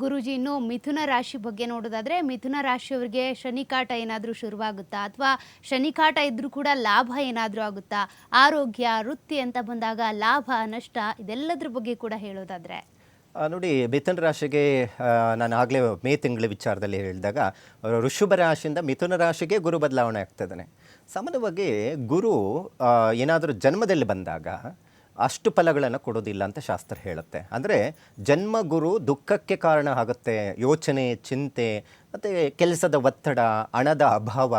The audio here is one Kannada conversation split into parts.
ಗುರೂಜಿ ಇನ್ನು ಮಿಥುನ ರಾಶಿ ಬಗ್ಗೆ ನೋಡೋದಾದ್ರೆ ಮಿಥುನ ರಾಶಿಯವರಿಗೆ ಶನಿಕಾಟ ಏನಾದರೂ ಶುರುವಾಗುತ್ತಾ ಅಥವಾ ಶನಿಕಾಟ ಇದ್ರೂ ಕೂಡ ಲಾಭ ಏನಾದರೂ ಆಗುತ್ತಾ? ಆರೋಗ್ಯ, ವೃತ್ತಿ ಅಂತ ಬಂದಾಗ ಲಾಭ, ನಷ್ಟ ಇದೆಲ್ಲದ್ರ ಬಗ್ಗೆ ಕೂಡ ಹೇಳೋದಾದ್ರೆ? ನೋಡಿ ಮಿಥುನ ರಾಶಿಗೆ ನಾನು ಆಗಲೇ ಮೇ ತಿಂಗಳ ವಿಚಾರದಲ್ಲಿ ಹೇಳಿದಾಗ ಋಷಭ ರಾಶಿಯಿಂದ ಮಿಥುನ ರಾಶಿಗೆ ಗುರು ಬದಲಾವಣೆ ಆಗ್ತಿದ್ದಾನೆ. ಸಾಮಾನ್ಯವಾಗಿ ಗುರು ಏನಾದರೂ ಜನ್ಮದಲ್ಲಿ ಬಂದಾಗ ಅಷ್ಟು ಫಲಗಳನ್ನು ಕೊಡೋದಿಲ್ಲ ಅಂತ ಶಾಸ್ತ್ರ ಹೇಳುತ್ತೆ. ಅಂದರೆ ಜನ್ಮ ಗುರು ದುಃಖಕ್ಕೆ ಕಾರಣ ಆಗುತ್ತೆ. ಯೋಚನೆ, ಚಿಂತೆ ಮತ್ತು ಕೆಲಸದ ಒತ್ತಡ, ಹಣದ ಅಭಾವ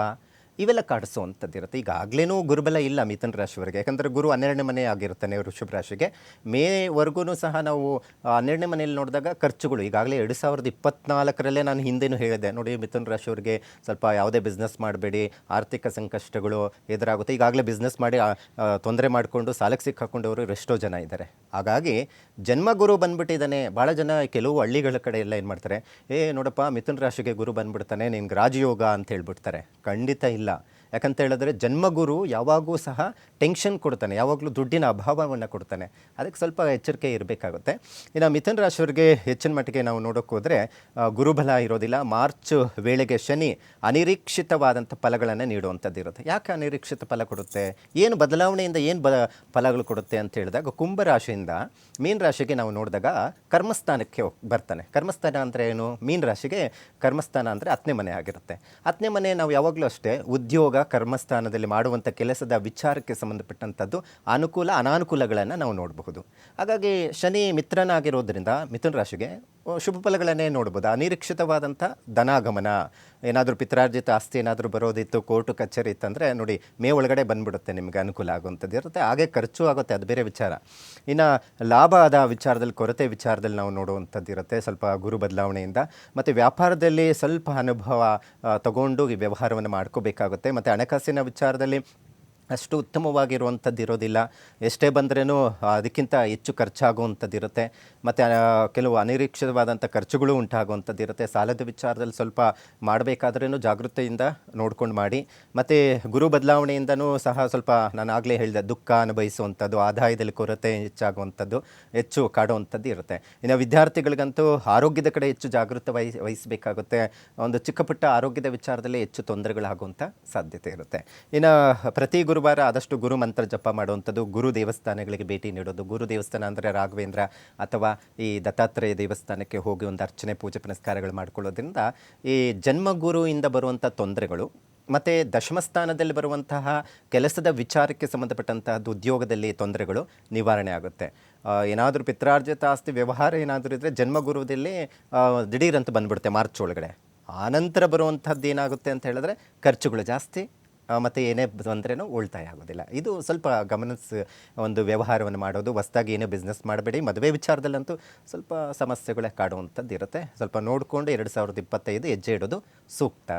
ಇವೆಲ್ಲ ಕಾಡಿಸುವಂಥದ್ದು ಇರುತ್ತೆ. ಈಗಾಗಲೇ ಗುರುಬಲ ಇಲ್ಲ ಮಿಥುನ ರಾಶಿಯವರಿಗೆ, ಯಾಕಂದರೆ ಗುರು 12ನೇ ಮನೆ ಆಗಿರ್ತಾನೆ ವೃಷಭ ರಾಶಿಗೆ. ಮೇವರೆಗೂ ಸಹ ನಾವು 12ನೇ ಮನೆಯಲ್ಲಿ ನೋಡಿದಾಗ ಖರ್ಚುಗಳು ಈಗಾಗಲೇ 2024ರಲ್ಲೇ ನಾನು ಹಿಂದೆನೂ ಹೇಳಿದೆ ನೋಡಿ, ಮಿಥುನ ರಾಶಿಯವರಿಗೆ ಸ್ವಲ್ಪ ಯಾವುದೇ ಬಿಸ್ನೆಸ್ ಮಾಡಬೇಡಿ, ಆರ್ಥಿಕ ಸಂಕಷ್ಟಗಳು ಎದುರಾಗುತ್ತೆ. ಈಗಾಗಲೇ ಬಿಸ್ನೆಸ್ ಮಾಡಿ ತೊಂದರೆ ಮಾಡಿಕೊಂಡು ಸಾಲಕ್ಕೆ ಸಿಕ್ಕಾಕೊಂಡವರು ಎಷ್ಟೋ ಜನ ಇದ್ದಾರೆ. ಹಾಗಾಗಿ ಜನ್ಮಗುರು ಬಂದ್ಬಿಟ್ಟಿದ್ದಾನೆ. ಭಾಳ ಜನ ಕೆಲವು ಹಳ್ಳಿಗಳ ಕಡೆ ಎಲ್ಲ ಏನು ಮಾಡ್ತಾರೆ, ನೋಡಪ್ಪ ಮಿಥುನ ರಾಶಿಗೆ ಗುರು ಬಂದ್ಬಿಡ್ತಾನೆ, ನಿನ್ಗೆ ರಾಜಯೋಗ ಅಂತ ಹೇಳ್ಬಿಡ್ತಾರೆ. ಖಂಡಿತ ಇಲ್ಲ. ಯಾಕಂತ ಹೇಳಿದ್ರೆ ಜನ್ಮಗುರು ಯಾವಾಗೂ ಸಹ ಟೆನ್ಷನ್ ಕೊಡ್ತಾನೆ, ಯಾವಾಗಲೂ ದುಡ್ಡಿನ ಅಭಾವವನ್ನು ಕೊಡ್ತಾನೆ. ಅದಕ್ಕೆ ಸ್ವಲ್ಪ ಎಚ್ಚರಿಕೆ ಇರಬೇಕಾಗುತ್ತೆ. ಇನ್ನು ಮಿಥುನ ರಾಶಿಯವರಿಗೆ ಹೆಚ್ಚಿನ ಮಟ್ಟಿಗೆ ನಾವು ನೋಡೋಕ್ಕೆ ಹೋದರೆ ಗುರುಬಲ ಇರೋದಿಲ್ಲ. ಮಾರ್ಚ್ ವೇಳೆಗೆ ಶನಿ ಅನಿರೀಕ್ಷಿತವಾದಂಥ ಫಲಗಳನ್ನು ನೀಡುವಂಥದ್ದು ಇರುತ್ತೆ. ಯಾಕೆ ಅನಿರೀಕ್ಷಿತ ಫಲ ಕೊಡುತ್ತೆ, ಏನು ಬದಲಾವಣೆಯಿಂದ ಏನು ಫಲಗಳು ಕೊಡುತ್ತೆ ಅಂತ ಹೇಳಿದಾಗ ಕುಂಭರಾಶಿಯಿಂದ ಮೀನ ರಾಶಿಗೆ ನಾವು ನೋಡಿದಾಗ ಕರ್ಮಸ್ಥಾನಕ್ಕೆ ಬರ್ತಾನೆ. ಕರ್ಮಸ್ಥಾನ ಅಂದರೆ ಏನು? ಮೀನ ರಾಶಿಗೆ ಕರ್ಮಸ್ಥಾನ ಅಂದರೆ 10ನೇ ಮನೆ ಆಗಿರುತ್ತೆ. 10ನೇ ಮನೆ ನಾವು ಯಾವಾಗಲೂ ಅಷ್ಟೇ ಉದ್ಯೋಗ ಕರ್ಮಸ್ಥಾನದಲ್ಲಿ ಮಾಡುವಂಥ ಕೆಲಸದ ವಿಚಾರಕ್ಕೆ ಸಂಬಂಧಪಟ್ಟಂಥದ್ದು ಅನುಕೂಲ ಅನಾನುಕೂಲಗಳನ್ನು ನಾವು ನೋಡಬಹುದು. ಹಾಗಾಗಿ ಶನಿ ಮಿತ್ರನಾಗಿರೋದ್ರಿಂದ ಮಿಥುನ ರಾಶಿಗೆ ಶುಭ ಫಲಗಳನ್ನೇ ನೋಡ್ಬೋದು. ಅನಿರೀಕ್ಷಿತವಾದಂಥ ಧನಾಗಮನ, ಏನಾದರೂ ಪಿತ್ರಾರ್ಜಿತ ಆಸ್ತಿ ಏನಾದರೂ ಬರೋದಿತ್ತು, ಕೋರ್ಟು ಕಚೇರಿ ಇತ್ತಂದರೆ ನೋಡಿ ಮೇ ಒಳಗಡೆ ಬಂದುಬಿಡುತ್ತೆ, ನಿಮಗೆ ಅನುಕೂಲ ಆಗುವಂಥದ್ದು ಇರುತ್ತೆ. ಹಾಗೆ ಖರ್ಚು ಆಗುತ್ತೆ, ಅದು ಬೇರೆ ವಿಚಾರ. ಇನ್ನು ಲಾಭದ ವಿಚಾರದಲ್ಲಿ, ಕೊರತೆ ವಿಚಾರದಲ್ಲಿ ನಾವು ನೋಡುವಂಥದ್ದು ಇರುತ್ತೆ ಸ್ವಲ್ಪ ಗುರು ಬದಲಾವಣೆಯಿಂದ. ಮತ್ತು ವ್ಯಾಪಾರದಲ್ಲಿ ಸ್ವಲ್ಪ ಅನುಭವ ತಗೊಂಡು ಈ ವ್ಯವಹಾರವನ್ನು ಮಾಡ್ಕೋಬೇಕಾಗುತ್ತೆ. ಮತ್ತು ಹಣಕಾಸಿನ ವಿಚಾರದಲ್ಲಿ ಅಷ್ಟು ಉತ್ತಮವಾಗಿರುವಂಥದ್ದು ಇರೋದಿಲ್ಲ. ಎಷ್ಟೇ ಬಂದ್ರೂ ಅದಕ್ಕಿಂತ ಹೆಚ್ಚು ಖರ್ಚಾಗುವಂಥದ್ದು ಇರುತ್ತೆ. ಮತ್ತು ಕೆಲವು ಅನಿರೀಕ್ಷಿತವಾದಂಥ ಖರ್ಚುಗಳು ಉಂಟಾಗುವಂಥದ್ದು ಇರುತ್ತೆ. ಸಾಲದ ವಿಚಾರದಲ್ಲಿ ಸ್ವಲ್ಪ ಮಾಡಬೇಕಾದ್ರೂ ಜಾಗೃತೆಯಿಂದ ನೋಡ್ಕೊಂಡು ಮಾಡಿ. ಮತ್ತು ಗುರು ಬದಲಾವಣೆಯಿಂದನೂ ಸಹ ಸ್ವಲ್ಪ ನಾನು ಆಗಲೇ ಹೇಳಿದೆ, ದುಃಖ ಅನುಭವಿಸುವಂಥದ್ದು, ಆದಾಯದಲ್ಲಿ ಕೊರತೆ ಹೆಚ್ಚಾಗುವಂಥದ್ದು, ಹೆಚ್ಚು ಕಾಡುವಂಥದ್ದು ಇರುತ್ತೆ. ಇನ್ನು ವಿದ್ಯಾರ್ಥಿಗಳಿಗಂತೂ ಆರೋಗ್ಯದ ಕಡೆ ಹೆಚ್ಚು ಜಾಗೃತಿ ವಹಿಸಬೇಕಾಗುತ್ತೆ. ಒಂದು ಚಿಕ್ಕ ಪುಟ್ಟ ಆರೋಗ್ಯದ ವಿಚಾರದಲ್ಲಿ ಹೆಚ್ಚು ತೊಂದರೆಗಳಾಗುವಂಥ ಸಾಧ್ಯತೆ ಇರುತ್ತೆ. ಇನ್ನು ಪ್ರತಿ ಗುರುವಾರ ಆದಷ್ಟು ಗುರು ಮಂತ್ರ ಜಪ ಮಾಡುವಂಥದ್ದು, ಗುರು ದೇವಸ್ಥಾನಗಳಿಗೆ ಭೇಟಿ ನೀಡೋದು. ಗುರು ದೇವಸ್ಥಾನ ಅಂದರೆ ರಾಘವೇಂದ್ರ ಅಥವಾ ಈ ದತ್ತಾತ್ರೇಯ ದೇವಸ್ಥಾನಕ್ಕೆ ಹೋಗಿ ಒಂದು ಅರ್ಚನೆ, ಪೂಜೆ ಪುನಸ್ಕಾರಗಳು ಮಾಡ್ಕೊಳ್ಳೋದ್ರಿಂದ ಈ ಜನ್ಮಗುರುವಿಂದ ಬರುವಂಥ ತೊಂದರೆಗಳು ಮತ್ತು ದಶಮಸ್ಥಾನದಲ್ಲಿ ಬರುವಂತಹ ಕೆಲಸದ ವಿಚಾರಕ್ಕೆ ಸಂಬಂಧಪಟ್ಟಂತಹದ್ದು, ಉದ್ಯೋಗದಲ್ಲಿ ತೊಂದರೆಗಳು ನಿವಾರಣೆ ಆಗುತ್ತೆ. ಏನಾದರೂ ಪಿತ್ರಾರ್ಜಿತ ಆಸ್ತಿ ವ್ಯವಹಾರ ಏನಾದರೂ ಇದ್ದರೆ ಜನ್ಮಗುರುದಲ್ಲಿ ದಿಢೀರಂತ ಬಂದ್ಬಿಡುತ್ತೆ ಮಾರ್ಚ್ ಒಳಗಡೆ. ಆನಂತರ ಬರುವಂಥದ್ದು ಏನಾಗುತ್ತೆ ಅಂತ ಹೇಳಿದ್ರೆ ಖರ್ಚುಗಳು ಜಾಸ್ತಿ ಮತ್ತು ಏನೇ ತೊಂದರೆನೂ ಉಳಿತಾಯ ಆಗೋದಿಲ್ಲ. ಇದು ಸ್ವಲ್ಪ ಒಂದು ವ್ಯವಹಾರವನ್ನು ಮಾಡೋದು. ಹೊಸದಾಗಿ ಏನೇ ಬಿಸ್ನೆಸ್ ಮಾಡಬೇಡಿ. ಮದುವೆ ವಿಚಾರದಲ್ಲಂತೂ ಸ್ವಲ್ಪ ಸಮಸ್ಯೆಗಳೇ ಕಾಡುವಂಥದ್ದು ಇರುತ್ತೆ. ಸ್ವಲ್ಪ ನೋಡಿಕೊಂಡು 2025 ಹೆಜ್ಜೆ ಇಡೋದು ಸೂಕ್ತ.